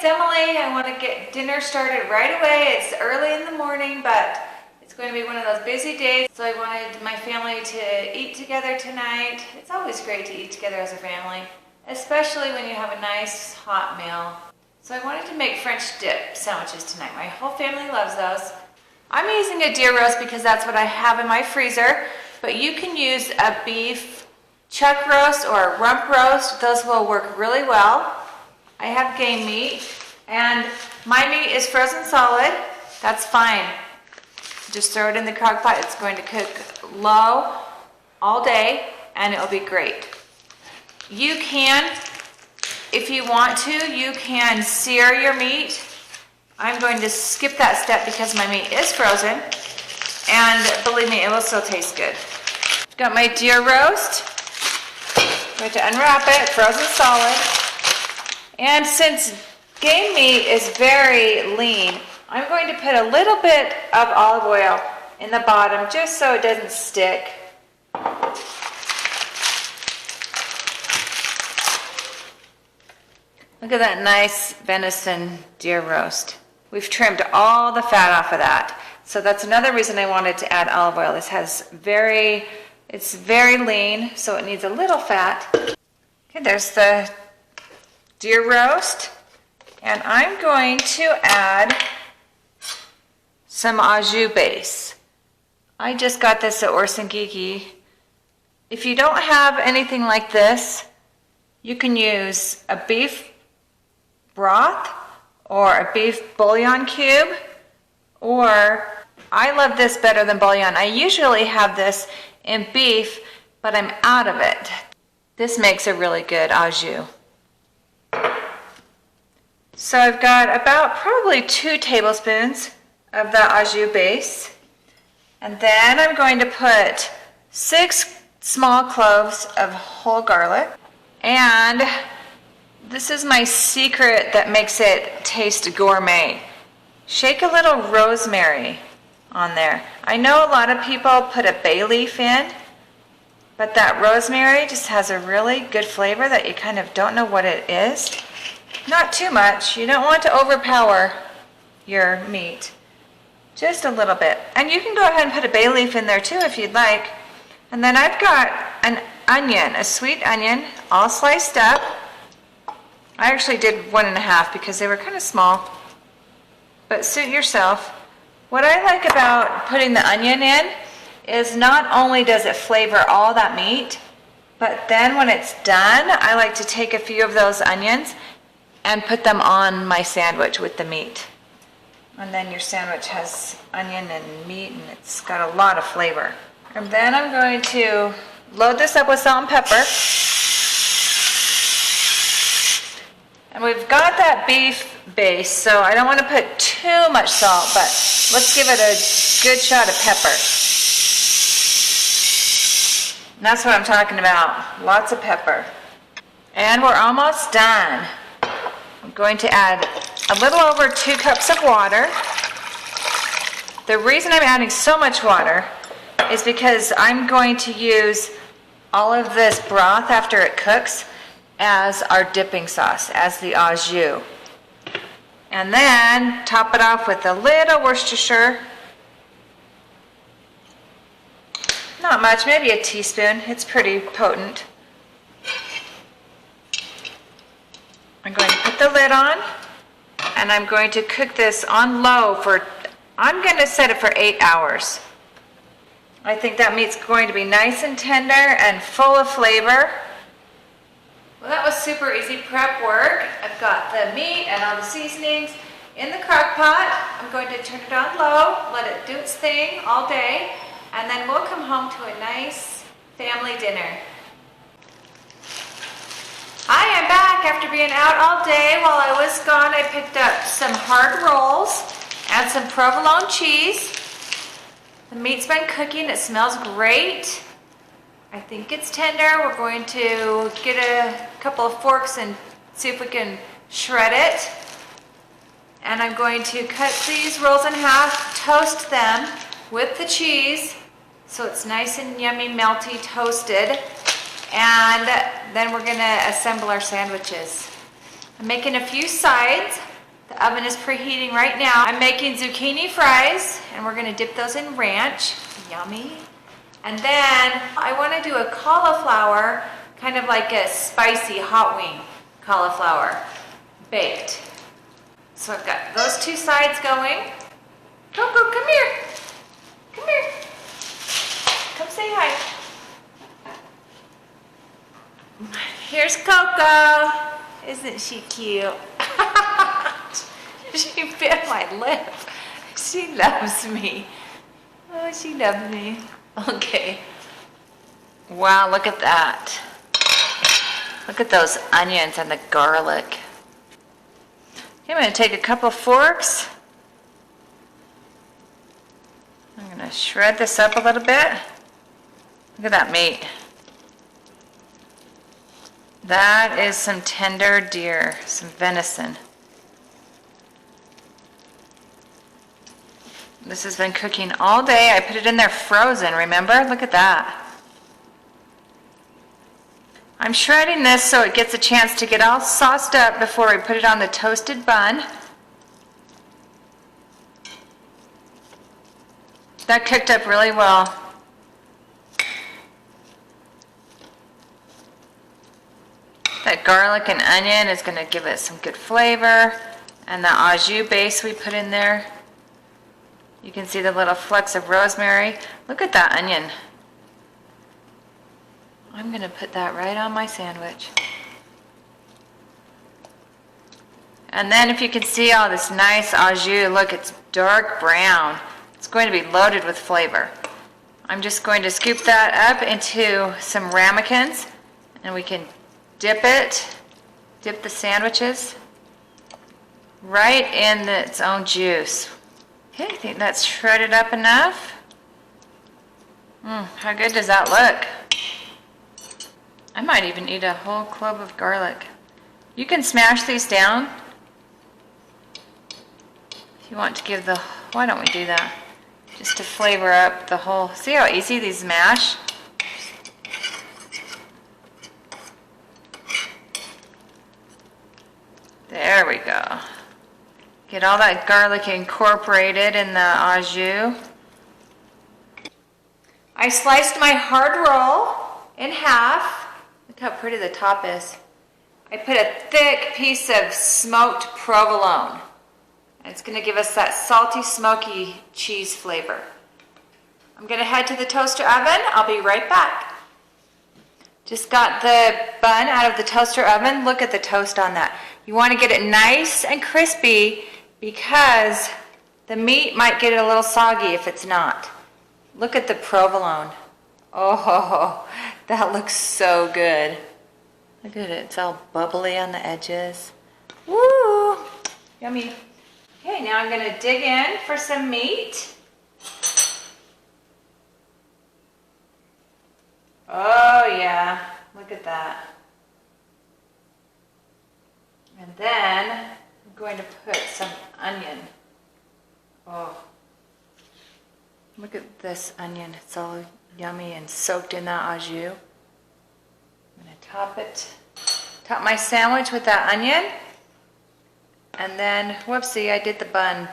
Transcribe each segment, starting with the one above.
it's Emily. I want to get dinner started right away. It's early in the morning, but it's going to be one of those busy days. So I wanted my family to eat together tonight. It's always great to eat together as a family, especially when you have a nice hot meal. So I wanted to make French dip sandwiches tonight. My whole family loves those. I'm using a deer roast because that's what I have in my freezer, but you can use a beef chuck roast or a rump roast. Those will work really well. I have game meat, and my meat is frozen solid. That's fine. Just throw it in the crock pot. It's going to cook low all day, and it'll be great. You can, if you want to, you can sear your meat. I'm going to skip that step because my meat is frozen, and believe me, it will still taste good. Got my deer roast. I'm going to unwrap it, frozen solid. And since game meat is very lean, I'm going to put a little bit of olive oil in the bottom just so it doesn't stick. Look at that nice venison deer roast. We've trimmed all the fat off of that. So that's another reason I wanted to add olive oil. This has it's very lean, so it needs a little fat. Okay, there's the deer roast, and I'm going to add some Au Jus base. I just got this at Geeky. If you don't have anything like this, you can use a beef broth or a beef bouillon cube, or I love this better than bouillon. I usually have this in beef, but I'm out of it. This makes a really good Au Jus. So I've got about probably 2 tablespoons of the Au Jus base. And then I'm going to put 6 small cloves of whole garlic. And this is my secret that makes it taste gourmet. Shake a little rosemary on there. I know a lot of people put a bay leaf in, but that rosemary just has a really good flavor that you kind of don't know what it is. Not too much. You don't want to overpower your meat. Just a little bit. And you can go ahead and put a bay leaf in there too if you'd like. And then I've got an onion, a sweet onion, all sliced up. I actually did 1.5 because they were kind of small, but suit yourself. What I like about putting the onion in is not only does it flavor all that meat, but then when it's done, I like to take a few of those onions and put them on my sandwich with the meat. And then your sandwich has onion and meat, and it's got a lot of flavor. And then I'm going to load this up with salt and pepper. And we've got that beef base, so I don't want to put too much salt, but let's give it a good shot of pepper. And that's what I'm talking about, lots of pepper. And we're almost done. I'm going to add a little over 2 cups of water. The reason I'm adding so much water is because I'm going to use all of this broth after it cooks as our dipping sauce, as the Au Jus. And then top it off with a little Worcestershire. Not much, maybe a teaspoon. It's pretty potent. I'm going to put the lid on, and I'm going to cook this on low I'm going to set it for 8 hours. I think that meat's going to be nice and tender and full of flavor. Well, that was super easy prep work. I've got the meat and all the seasonings in the crock pot. I'm going to turn it on low, let it do its thing all day, and then we'll come home to a nice family dinner. Hi, I'm back after being out all day. While I was gone, I picked up some hard rolls and some provolone cheese. The meat's been cooking. It smells great. I think it's tender. We're going to get a couple of forks and see if we can shred it. And I'm going to cut these rolls in half, toast them with the cheese so it's nice and yummy, melty, toasted. And then we're going to assemble our sandwiches. I'm making a few sides. The oven is preheating right now. I'm making zucchini fries, and we're gonna dip those in ranch. Yummy. And then I wanna do a cauliflower, kind of like a spicy hot wing cauliflower, baked. So I've got those two sides going. Coco, come here. Come here. Come say hi. Here's Coco. Isn't she cute? She bit my lip. She loves me. Oh, she loves me. Okay. Wow, look at that. Look at those onions and the garlic. Okay, I'm going to take a couple forks. I'm going to shred this up a little bit. Look at that meat. That is some tender deer, some venison. This has been cooking all day. I put it in there frozen, remember? Look at that. I'm shredding this so it gets a chance to get all sauced up before we put it on the toasted bun. That cooked up really well. That garlic and onion is going to give it some good flavor. And the au jus base we put in there. You can see the little flecks of rosemary. Look at that onion. I'm going to put that right on my sandwich. And then if you can see all this nice au jus, look, it's dark brown. It's going to be loaded with flavor. I'm just going to scoop that up into some ramekins, and we can dip the sandwiches right in its own juice. Okay, I think that's shredded up enough. How good does that look? I might even eat a whole clove of garlic. You can smash these down if you want to give the, why don't we do that? Just to flavor up the whole, see how easy these mash? There we go. Get all that garlic incorporated in the au jus. I sliced my hard roll in half. Look how pretty the top is. I put a thick piece of smoked provolone. And it's going to give us that salty, smoky cheese flavor. I'm going to head to the toaster oven. I'll be right back. Just got the bun out of the toaster oven. Look at the toast on that. You want to get it nice and crispy because the meat might get a little soggy if it's not. Look at the provolone. Oh, that looks so good. Look at it, it's all bubbly on the edges. Woo, yummy. Okay, now I'm gonna dig in for some meat. Oh yeah, look at that. And then I'm going to put some onion. Oh, look at this onion. It's all yummy and soaked in that au jus. I'm going to top my sandwich with that onion. And then, whoopsie, I did the bun.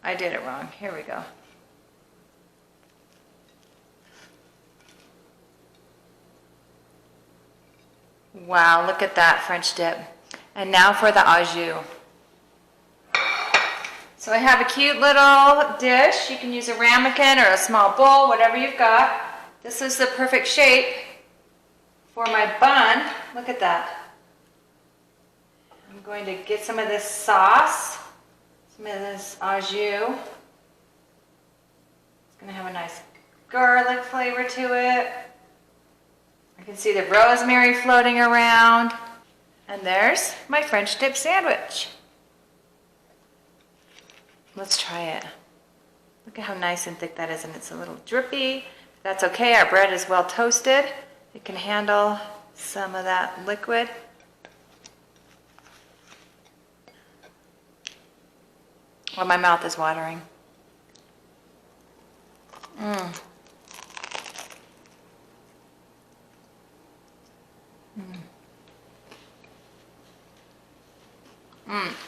I did it wrong. Here we go. Wow, look at that French dip. And now for the au jus. So I have a cute little dish. You can use a ramekin or a small bowl, whatever you've got. This is the perfect shape for my bun. Look at that. I'm going to get some of this sauce, some of this au jus. It's going to have a nice garlic flavor to it. I can see the rosemary floating around. And there's my French dip sandwich. Let's try it. Look at how nice and thick that is, and it's a little drippy. That's okay, our bread is well toasted. It can handle some of that liquid. Well, my mouth is watering. Mm.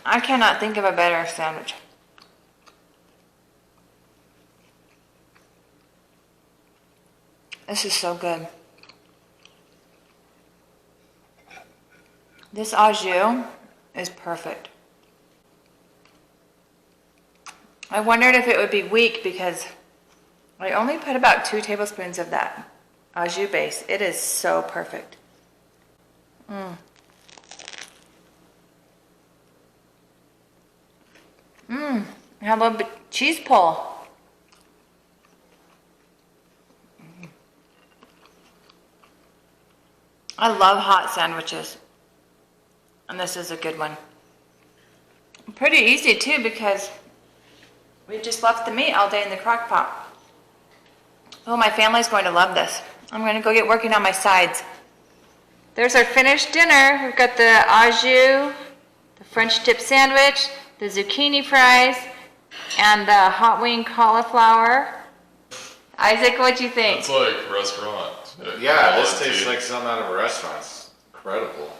I cannot think of a better sandwich. This is so good. This au jus is perfect. I wondered if it would be weak because I only put about 2 tablespoons of that au jus base. It is so perfect. And a little bit cheese pull. I love hot sandwiches. And this is a good one. Pretty easy too because we just left the meat all day in the crock pot. Oh, my family's going to love this. I'm going to go get working on my sides. There's our finished dinner. We've got the au jus, the French dip sandwich, the zucchini fries, and the hot wing cauliflower. Isaac, what'd you think? It's like restaurant. Yeah, this tastes like something out of a restaurant. It's incredible.